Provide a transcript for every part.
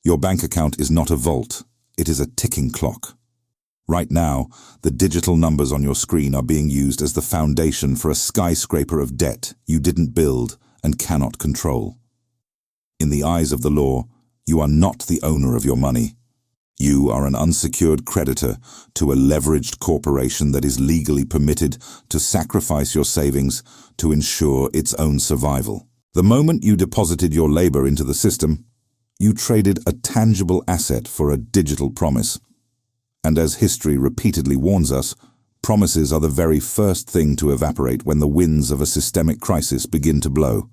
Your bank account is not a vault, it is a ticking clock. Right now, the digital numbers on your screen are being used as the foundation for a skyscraper of debt you didn't build and cannot control. In the eyes of the law, you are not the owner of your money. You are an unsecured creditor to a leveraged corporation that is legally permitted to sacrifice your savings to ensure its own survival. The moment you deposited your labor into the system, you traded a tangible asset for a digital promise. And as history repeatedly warns us, promises are the very first thing to evaporate when the winds of a systemic crisis begin to blow.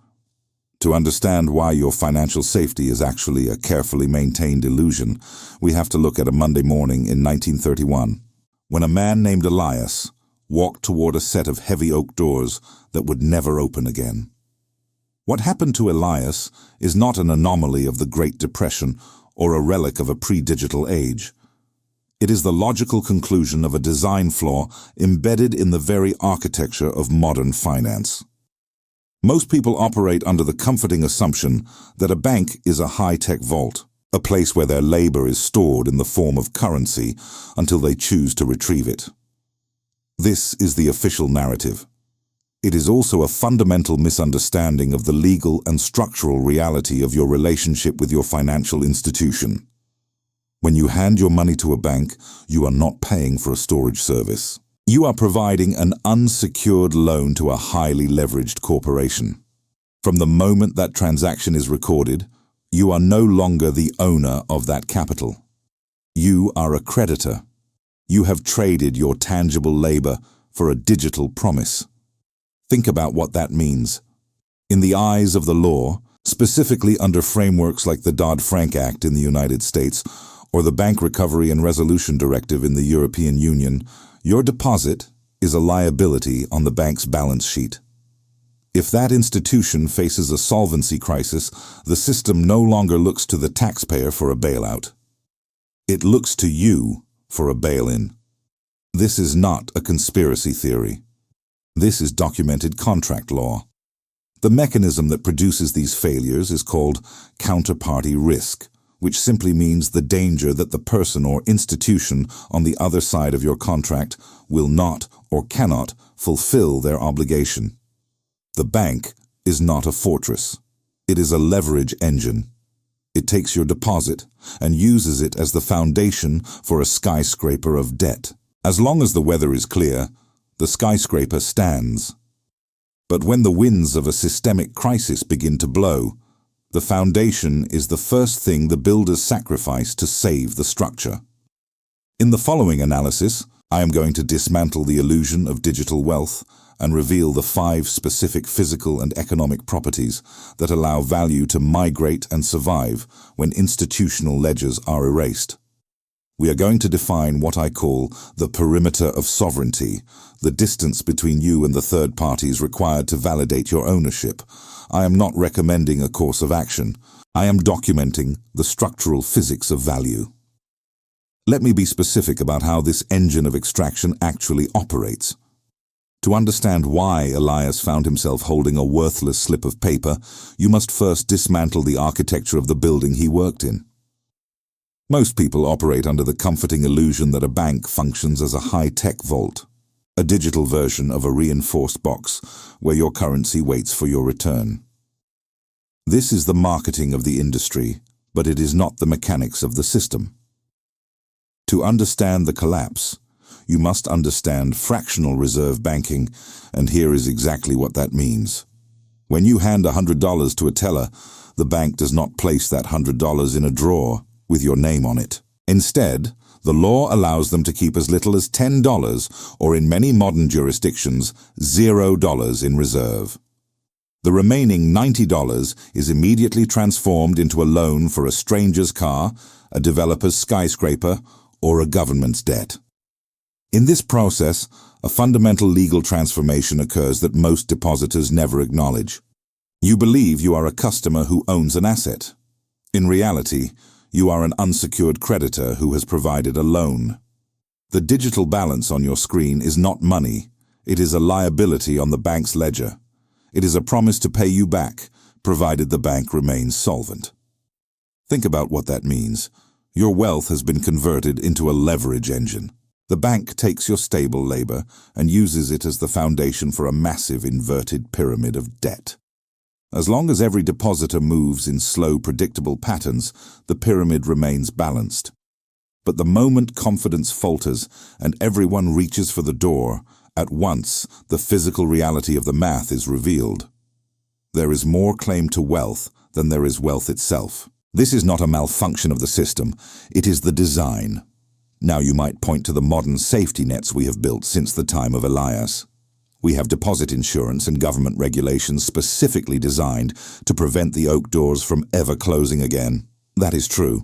To understand why your financial safety is actually a carefully maintained illusion, we have to look at a Monday morning in 1931, when a man named Elias walked toward a set of heavy oak doors that would never open again. What happened to Elias is not an anomaly of the Great Depression or a relic of a pre-digital age. It is the logical conclusion of a design flaw embedded in the very architecture of modern finance. Most people operate under the comforting assumption that a bank is a high-tech vault, a place where their labor is stored in the form of currency until they choose to retrieve it. This is the official narrative. It is also a fundamental misunderstanding of the legal and structural reality of your relationship with your financial institution. When you hand your money to a bank, you are not paying for a storage service. You are providing an unsecured loan to a highly leveraged corporation. From the moment that transaction is recorded, you are no longer the owner of that capital. You are a creditor. You have traded your tangible labor for a digital promise. Think about what that means. In the eyes of the law, specifically under frameworks like the Dodd-Frank Act in the United States or the Bank Recovery and Resolution Directive in the European Union, your deposit is a liability on the bank's balance sheet. If that institution faces a solvency crisis, the system no longer looks to the taxpayer for a bailout. It looks to you for a bail-in. This is not a conspiracy theory. This is documented contract law. The mechanism that produces these failures is called counterparty risk, which simply means the danger that the person or institution on the other side of your contract will not or cannot fulfill their obligation. The bank is not a fortress. It is a leverage engine. It takes your deposit and uses it as the foundation for a skyscraper of debt. As long as the weather is clear, the skyscraper stands. But when the winds of a systemic crisis begin to blow, the foundation is the first thing the builders sacrifice to save the structure. In the following analysis, I am going to dismantle the illusion of digital wealth and reveal the 5 specific physical and economic properties that allow value to migrate and survive when institutional ledgers are erased. We are going to define what I call the perimeter of sovereignty, the distance between you and the third parties required to validate your ownership. I am not recommending a course of action. I am documenting the structural physics of value. Let me be specific about how this engine of extraction actually operates. To understand why Elias found himself holding a worthless slip of paper, you must first dismantle the architecture of the building he worked in. Most people operate under the comforting illusion that a bank functions as a high-tech vault, a digital version of a reinforced box where your currency waits for your return. This is the marketing of the industry, but it is not the mechanics of the system. To understand the collapse, you must understand fractional reserve banking, and here is exactly what that means. When you hand $100 to a teller, the bank does not place that $100 in a drawer with your name on it. Instead, the law allows them to keep as little as $10 or in many modern jurisdictions, $0 in reserve. The remaining $90 is immediately transformed into a loan for a stranger's car, a developer's skyscraper, or a government's debt. In this process, a fundamental legal transformation occurs that most depositors never acknowledge. You believe you are a customer who owns an asset. In reality, you are an unsecured creditor who has provided a loan. The digital balance on your screen is not money. It is a liability on the bank's ledger. It is a promise to pay you back, provided the bank remains solvent. Think about what that means. Your wealth has been converted into a leverage engine. The bank takes your stable labor and uses it as the foundation for a massive inverted pyramid of debt. As long as every depositor moves in slow, predictable patterns, the pyramid remains balanced. But the moment confidence falters and everyone reaches for the door, at once the physical reality of the math is revealed. There is more claim to wealth than there is wealth itself. This is not a malfunction of the system, it is the design. Now you might point to the modern safety nets we have built since the time of Elias. We have deposit insurance and government regulations specifically designed to prevent the oak doors from ever closing again. That is true.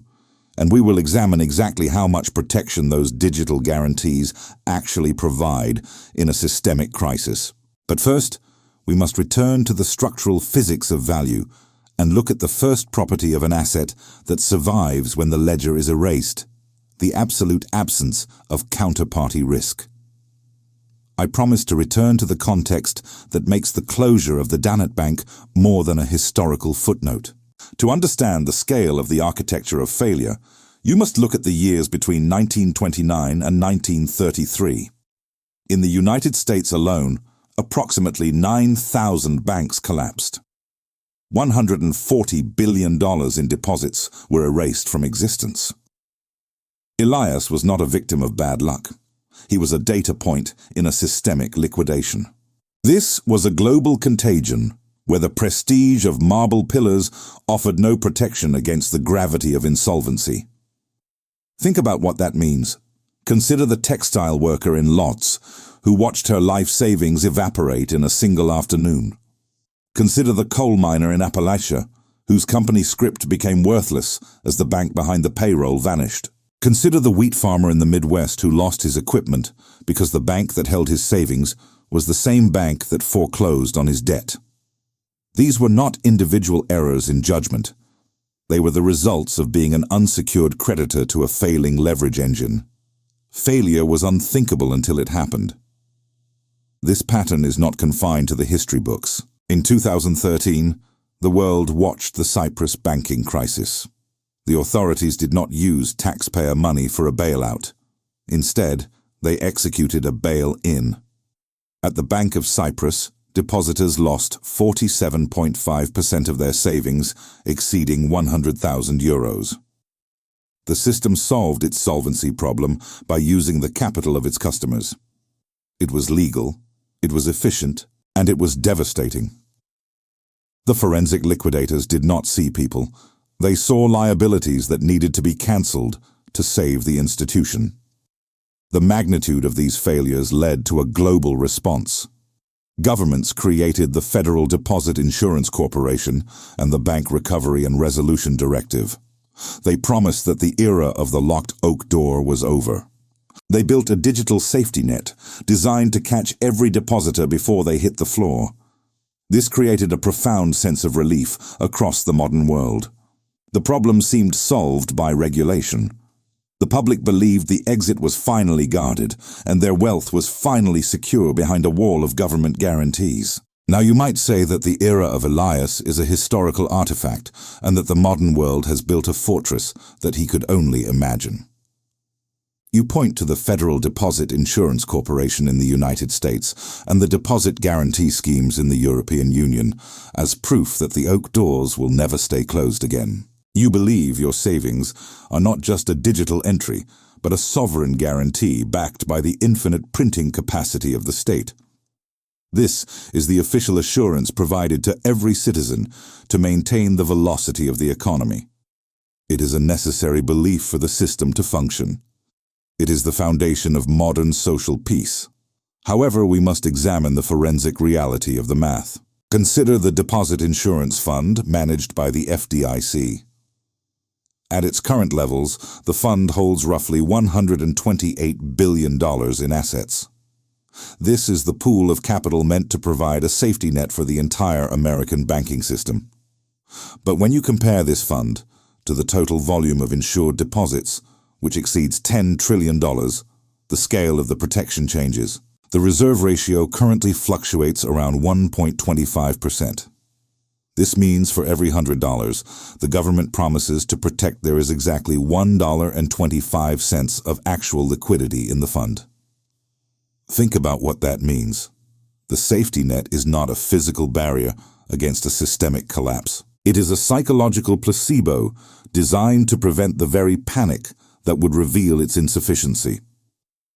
And we will examine exactly how much protection those digital guarantees actually provide in a systemic crisis. But first, we must return to the structural physics of value and look at the first property of an asset that survives when the ledger is erased, the absolute absence of counterparty risk. I promise to return to the context that makes the closure of the Danetbank more than a historical footnote. To understand the scale of the architecture of failure, you must look at the years between 1929 and 1933. In the United States alone, approximately 9,000 banks collapsed. $140 billion in deposits were erased from existence. Elias was not a victim of bad luck. He was a data point in a systemic liquidation. This was a global contagion where the prestige of marble pillars offered no protection against the gravity of insolvency. Think about what that means. Consider the textile worker in Lodz, who watched her life savings evaporate in a single afternoon. Consider the coal miner in Appalachia, whose company script became worthless as the bank behind the payroll vanished. Consider the wheat farmer in the Midwest who lost his equipment because the bank that held his savings was the same bank that foreclosed on his debt. These were not individual errors in judgment. They were the results of being an unsecured creditor to a failing leverage engine. Failure was unthinkable until it happened. This pattern is not confined to the history books. In 2013, the world watched the Cyprus banking crisis. The authorities did not use taxpayer money for a bailout. Instead, they executed a bail-in. At the Bank of Cyprus, depositors lost 47.5% of their savings, exceeding €100,000. The system solved its solvency problem by using the capital of its customers. It was legal, it was efficient, and it was devastating. The forensic liquidators did not see people. They saw liabilities that needed to be cancelled to save the institution. The magnitude of these failures led to a global response. Governments created the Federal Deposit Insurance Corporation and the Bank Recovery and Resolution Directive. They promised that the era of the locked oak door was over. They built a digital safety net designed to catch every depositor before they hit the floor. This created a profound sense of relief across the modern world. The problem seemed solved by regulation. The public believed the exit was finally guarded, and their wealth was finally secure behind a wall of government guarantees. Now you might say that the era of Elias is a historical artifact, and that the modern world has built a fortress that he could only imagine. You point to the Federal Deposit Insurance Corporation in the United States and the deposit guarantee schemes in the European Union as proof that the oak doors will never stay closed again. You believe your savings are not just a digital entry, but a sovereign guarantee backed by the infinite printing capacity of the state. This is the official assurance provided to every citizen to maintain the velocity of the economy. It is a necessary belief for the system to function. It is the foundation of modern social peace. However, we must examine the forensic reality of the math. Consider the Deposit Insurance Fund managed by the FDIC. At its current levels, the fund holds roughly $128 billion in assets. This is the pool of capital meant to provide a safety net for the entire American banking system. But when you compare this fund to the total volume of insured deposits, which exceeds $10 trillion, the scale of the protection changes. The reserve ratio currently fluctuates around 1.25%. This means for every $100, the government promises to protect there is exactly $1.25 of actual liquidity in the fund. Think about what that means. The safety net is not a physical barrier against a systemic collapse. It is a psychological placebo designed to prevent the very panic that would reveal its insufficiency.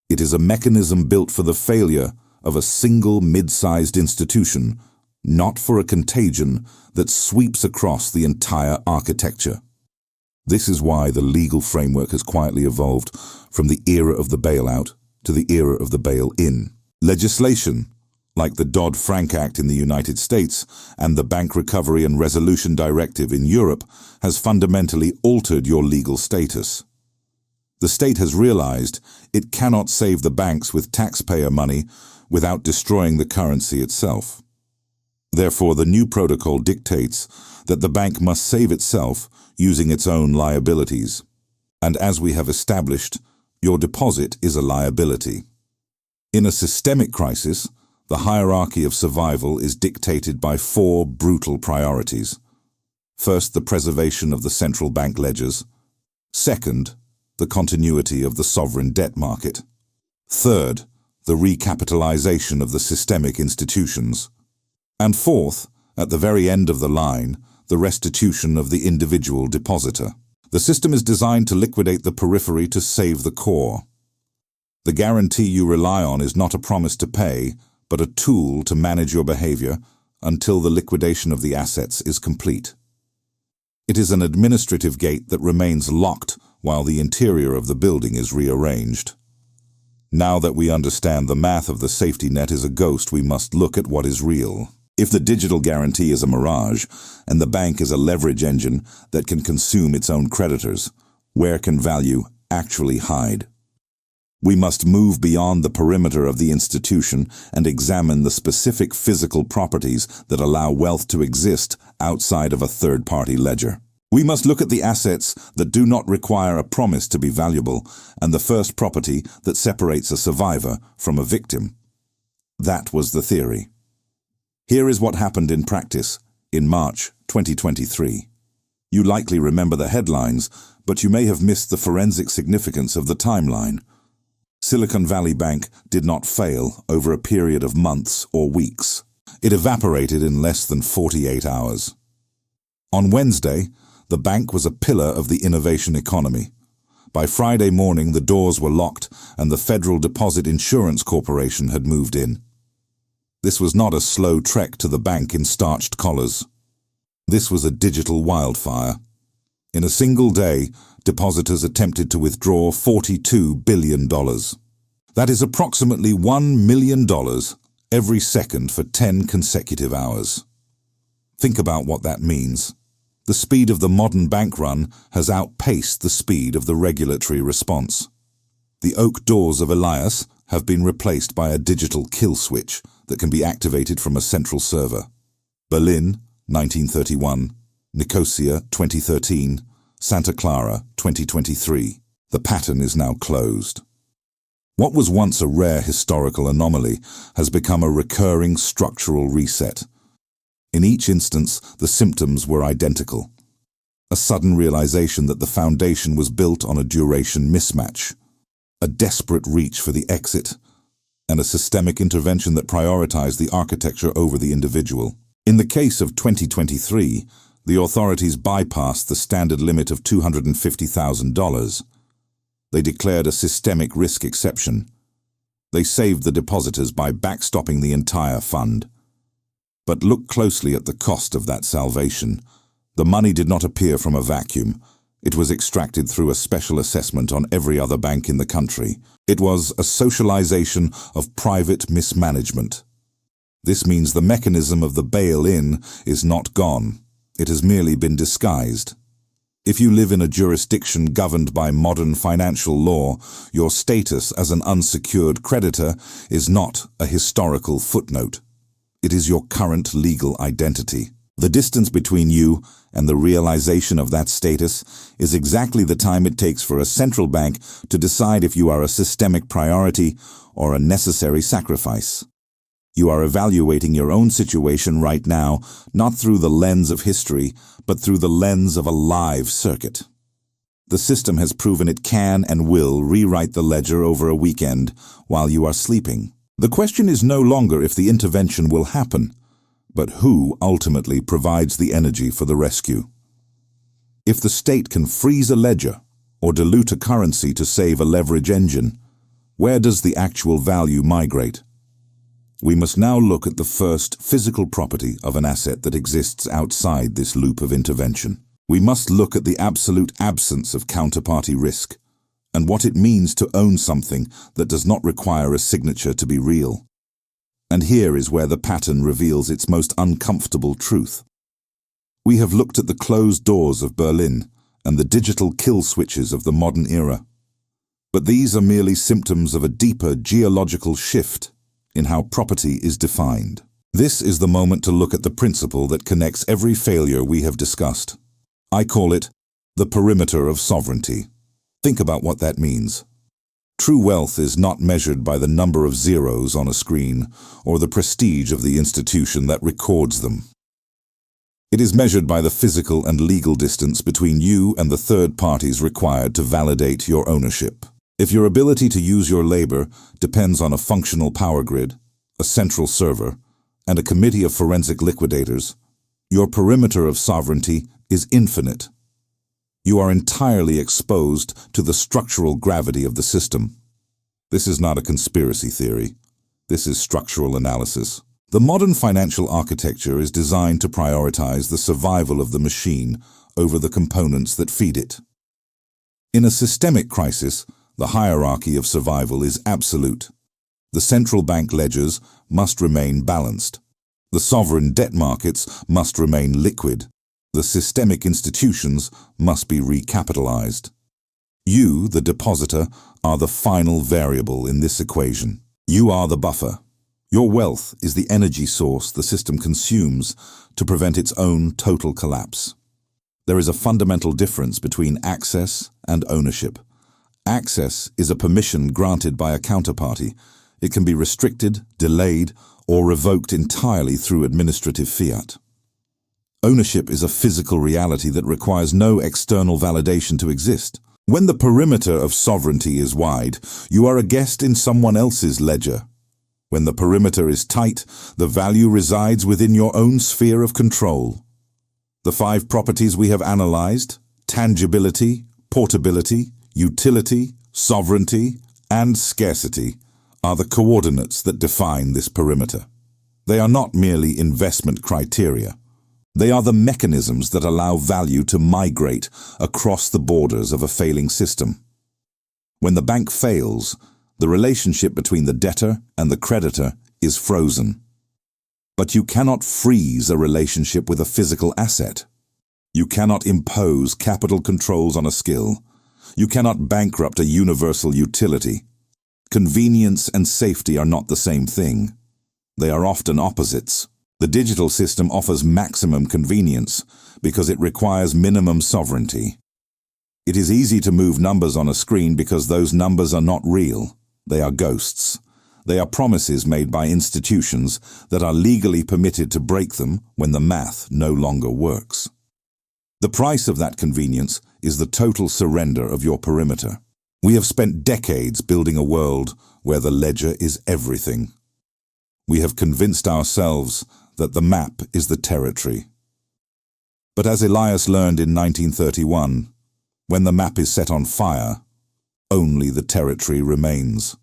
It is a mechanism built for the failure of a single mid-sized institution, not for a contagion that sweeps across the entire architecture. This is why the legal framework has quietly evolved from the era of the bailout to the era of the bail-in. Legislation, like the Dodd-Frank Act in the United States and the Bank Recovery and Resolution Directive in Europe, has fundamentally altered your legal status. The state has realized it cannot save the banks with taxpayer money without destroying the currency itself. Therefore, the new protocol dictates that the bank must save itself using its own liabilities. And as we have established, your deposit is a liability. In a systemic crisis, the hierarchy of survival is dictated by four brutal priorities. First, the preservation of the central bank ledgers. Second, the continuity of the sovereign debt market. Third, the recapitalization of the systemic institutions. And fourth, at the very end of the line, the restitution of the individual depositor. The system is designed to liquidate the periphery to save the core. The guarantee you rely on is not a promise to pay, but a tool to manage your behavior until the liquidation of the assets is complete. It is an administrative gate that remains locked while the interior of the building is rearranged. Now that we understand the math of the safety net is a ghost, we must look at what is real. If the digital guarantee is a mirage, and the bank is a leverage engine that can consume its own creditors, where can value actually hide? We must move beyond the perimeter of the institution and examine the specific physical properties that allow wealth to exist outside of a third-party ledger. We must look at the assets that do not require a promise to be valuable and the first property that separates a survivor from a victim. That was the theory. Here is what happened in practice in March 2023. You likely remember the headlines, but you may have missed the forensic significance of the timeline. Silicon Valley Bank did not fail over a period of months or weeks. It evaporated in less than 48 hours. On Wednesday, the bank was a pillar of the innovation economy. By Friday morning, the doors were locked and the Federal Deposit Insurance Corporation had moved in. This was not a slow trek to the bank in starched collars. This was a digital wildfire. In a single day, depositors attempted to withdraw $42 billion. That is approximately $1 million every second for 10 consecutive hours. Think about what that means. The speed of the modern bank run has outpaced the speed of the regulatory response. The oak doors of Elias have been replaced by a digital kill switch that can be activated from a central server. Berlin, 1931, Nicosia, 2013, Santa Clara, 2023. The pattern is now closed. What was once a rare historical anomaly has become a recurring structural reset. In each instance, the symptoms were identical. A sudden realization that the foundation was built on a duration mismatch, a desperate reach for the exit, and a systemic intervention that prioritized the architecture over the individual. In the case of 2023, the authorities bypassed the standard limit of $250,000. They declared a systemic risk exception. They saved the depositors by backstopping the entire fund. But look closely at the cost of that salvation. The money did not appear from a vacuum. It was extracted through a special assessment on every other bank in the country. It was a socialization of private mismanagement. This means the mechanism of the bail-in is not gone. It has merely been disguised. If you live in a jurisdiction governed by modern financial law, your status as an unsecured creditor is not a historical footnote. It is your current legal identity. The distance between you and the realization of that status is exactly the time it takes for a central bank to decide if you are a systemic priority or a necessary sacrifice. You are evaluating your own situation right now, not through the lens of history, but through the lens of a live circuit. The system has proven it can and will rewrite the ledger over a weekend while you are sleeping. The question is no longer if the intervention will happen, but who ultimately provides the energy for the rescue. If the state can freeze a ledger or dilute a currency to save a leverage engine, where does the actual value migrate? We must now look at the first physical property of an asset that exists outside this loop of intervention. We must look at the absolute absence of counterparty risk and what it means to own something that does not require a signature to be real. And here is where the pattern reveals its most uncomfortable truth. We have looked at the closed doors of Berlin and the digital kill switches of the modern era. But these are merely symptoms of a deeper geological shift in how property is defined. This is the moment to look at the principle that connects every failure we have discussed. I call it the perimeter of sovereignty. Think about what that means. True wealth is not measured by the number of zeros on a screen or the prestige of the institution that records them. It is measured by the physical and legal distance between you and the third parties required to validate your ownership. If your ability to use your labor depends on a functional power grid, a central server, and a committee of forensic liquidators, your perimeter of sovereignty is infinite. You are entirely exposed to the structural gravity of the system. This is not a conspiracy theory. This is structural analysis. The modern financial architecture is designed to prioritize the survival of the machine over the components that feed it. In a systemic crisis, the hierarchy of survival is absolute. The central bank ledgers must remain balanced. The sovereign debt markets must remain liquid. The systemic institutions must be recapitalized. You, the depositor, are the final variable in this equation. You are the buffer. Your wealth is the energy source the system consumes to prevent its own total collapse. There is a fundamental difference between access and ownership. Access is a permission granted by a counterparty. It can be restricted, delayed, or revoked entirely through administrative fiat. Ownership is a physical reality that requires no external validation to exist. When the perimeter of sovereignty is wide, you are a guest in someone else's ledger. When the perimeter is tight, the value resides within your own sphere of control. The 5 properties we have analyzed, tangibility, portability, utility, sovereignty, and scarcity, are the coordinates that define this perimeter. They are not merely investment criteria. They are the mechanisms that allow value to migrate across the borders of a failing system. When the bank fails, the relationship between the debtor and the creditor is frozen. But you cannot freeze a relationship with a physical asset. You cannot impose capital controls on a skill. You cannot bankrupt a universal utility. Convenience and safety are not the same thing. They are often opposites. The digital system offers maximum convenience because it requires minimum sovereignty. It is easy to move numbers on a screen because those numbers are not real. They are ghosts. They are promises made by institutions that are legally permitted to break them when the math no longer works. The price of that convenience is the total surrender of your perimeter. We have spent decades building a world where the ledger is everything. We have convinced ourselves that the map is the territory. But as Elias learned in 1931, when the map is set on fire, only the territory remains.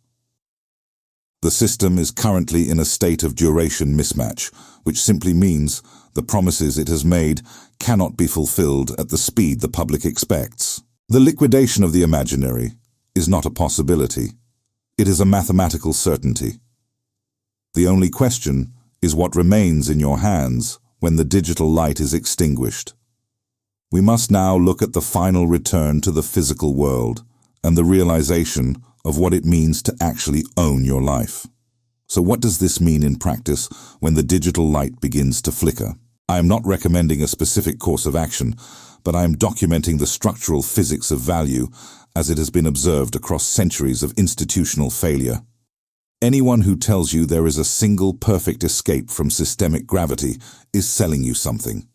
The system is currently in a state of duration mismatch, which simply means the promises it has made cannot be fulfilled at the speed the public expects. The liquidation of the imaginary is not a possibility. It is a mathematical certainty. The only question is what remains in your hands when the digital light is extinguished. We must now look at the final return to the physical world and the realization of what it means to actually own your life. So what does this mean in practice when the digital light begins to flicker? I am not recommending a specific course of action, but I am documenting the structural physics of value as it has been observed across centuries of institutional failure. Anyone who tells you there is a single perfect escape from systemic gravity is selling you something.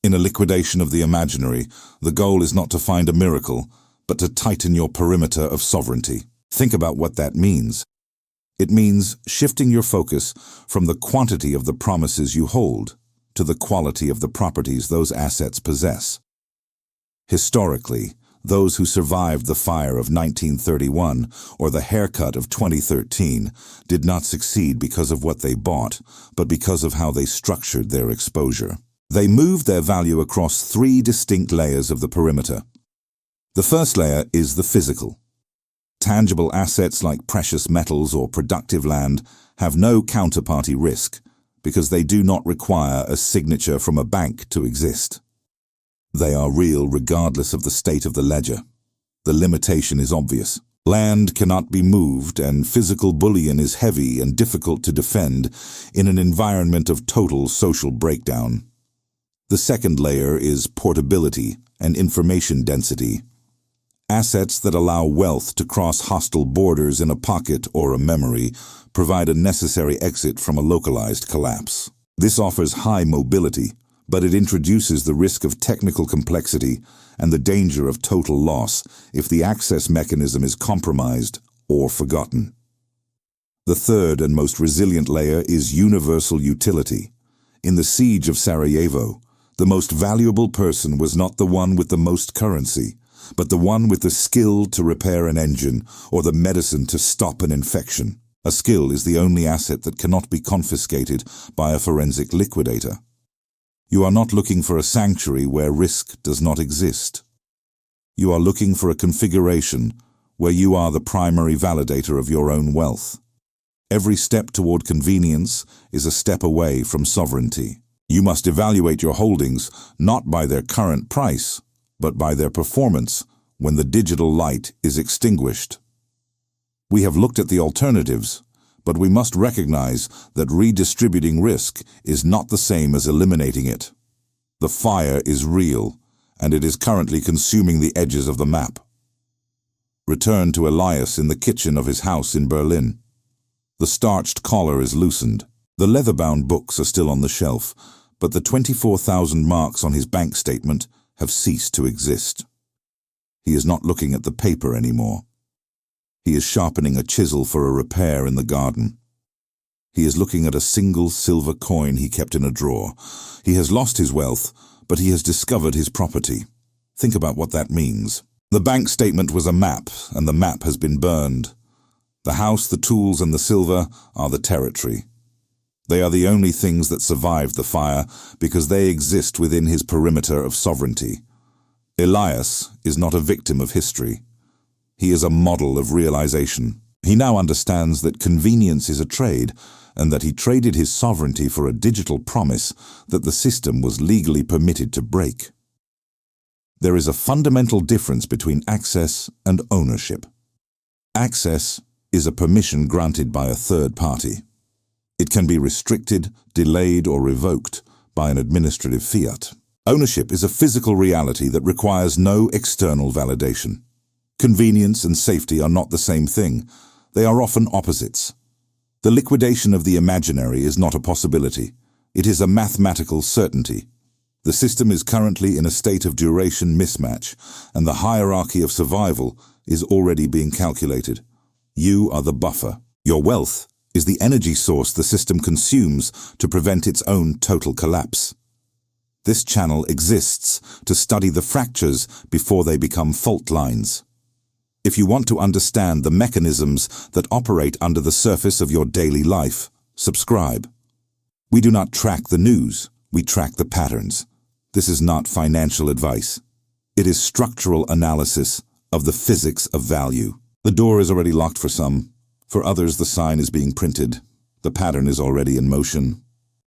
In a liquidation of the imaginary, the goal is not to find a miracle, but to tighten your perimeter of sovereignty. Think about what that means. It means shifting your focus from the quantity of the promises you hold to the quality of the properties those assets possess. Historically, those who survived the fire of 1931 or the haircut of 2013 did not succeed because of what they bought, but because of how they structured their exposure. They moved their value across three distinct layers of the perimeter. The first layer is the physical. Tangible assets like precious metals or productive land have no counterparty risk because they do not require a signature from a bank to exist. They are real regardless of the state of the ledger. The limitation is obvious. Land cannot be moved, and physical bullion is heavy and difficult to defend in an environment of total social breakdown. The second layer is portability and information density. Assets that allow wealth to cross hostile borders in a pocket or a memory provide a necessary exit from a localized collapse. This offers high mobility, but it introduces the risk of technical complexity and the danger of total loss if the access mechanism is compromised or forgotten. The third and most resilient layer is universal utility. In the siege of Sarajevo, the most valuable person was not the one with the most currency, but the one with the skill to repair an engine or the medicine to stop an infection. A skill is the only asset that cannot be confiscated by a forensic liquidator. You are not looking for a sanctuary where risk does not exist. You are looking for a configuration where you are the primary validator of your own wealth. Every step toward convenience is a step away from sovereignty. You must evaluate your holdings not by their current price, but by their performance when the digital light is extinguished. We have looked at the alternatives, but we must recognize that redistributing risk is not the same as eliminating it. The fire is real, and it is currently consuming the edges of the map. Return to Elias in the kitchen of his house in Berlin. The starched collar is loosened. The leather-bound books are still on the shelf, but the 24,000 marks on his bank statement have ceased to exist. He is not looking at the paper anymore. He is sharpening a chisel for a repair in the garden. He is looking at a single silver coin he kept in a drawer. He has lost his wealth, but he has discovered his property. Think about what that means. The bank statement was a map, and the map has been burned. The house, the tools, and the silver are the territory. They are the only things that survived the fire because they exist within his perimeter of sovereignty. Elias is not a victim of history. He is a model of realization. He now understands that convenience is a trade, and that he traded his sovereignty for a digital promise that the system was legally permitted to break. There is a fundamental difference between access and ownership. Access is a permission granted by a third party. It can be restricted, delayed, or revoked by an administrative fiat. Ownership is a physical reality that requires no external validation. Convenience and safety are not the same thing. They are often opposites. The liquidation of the imaginary is not a possibility. It is a mathematical certainty. The system is currently in a state of duration mismatch, and the hierarchy of survival is already being calculated. You are the buffer. Your wealth is the energy source the system consumes to prevent its own total collapse. This channel exists to study the fractures before they become fault lines. If you want to understand the mechanisms that operate under the surface of your daily life, subscribe. We do not track the news, we track the patterns. This is not financial advice. It is structural analysis of the physics of value. The door is already locked for some. For others, the sign is being printed. The pattern is already in motion.